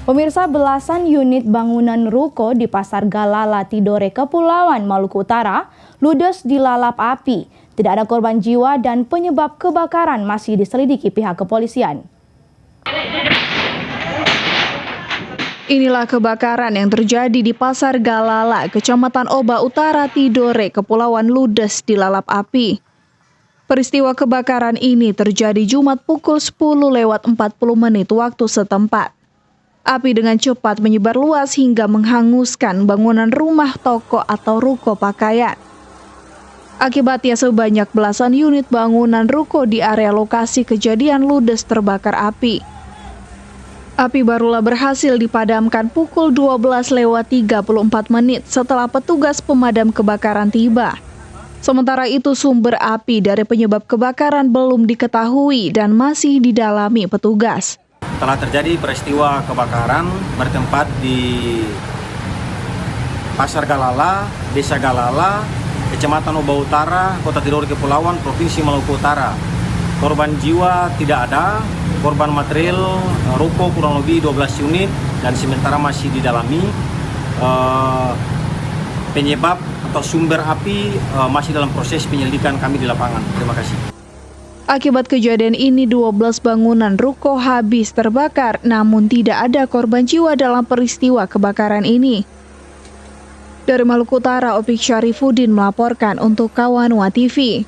Pemirsa, belasan unit bangunan ruko di Pasar Galala Tidore, Kepulauan Maluku Utara, ludes dilalap api. Tidak ada korban jiwa dan penyebab kebakaran masih diselidiki pihak kepolisian. Inilah kebakaran yang terjadi di Pasar Galala, Kecamatan Oba Utara, Tidore, Kepulauan ludes dilalap api. Peristiwa kebakaran ini terjadi Jumat pukul 10:40 waktu setempat. Api dengan cepat menyebar luas hingga menghanguskan bangunan rumah, toko atau ruko pakaian. Akibatnya sebanyak belasan unit bangunan ruko di area lokasi kejadian ludes terbakar api. Api barulah berhasil dipadamkan pukul 12:34 setelah petugas pemadam kebakaran tiba. Sementara itu sumber api dari penyebab kebakaran belum diketahui dan masih didalami petugas. Telah terjadi peristiwa kebakaran bertempat di Pasar Galala, Desa Galala, Kecamatan Oba Utara, Kota Tidore Kepulauan, Provinsi Maluku Utara. Korban jiwa tidak ada, korban material ruko kurang lebih 12 unit dan sementara masih didalami. Penyebab atau sumber api masih dalam proses penyelidikan kami di lapangan. Terima kasih. Akibat kejadian ini 12 bangunan ruko habis terbakar, namun tidak ada korban jiwa dalam peristiwa kebakaran ini. Dari Maluku Utara, Opik Syarifuddin melaporkan untuk Kawanwa TV.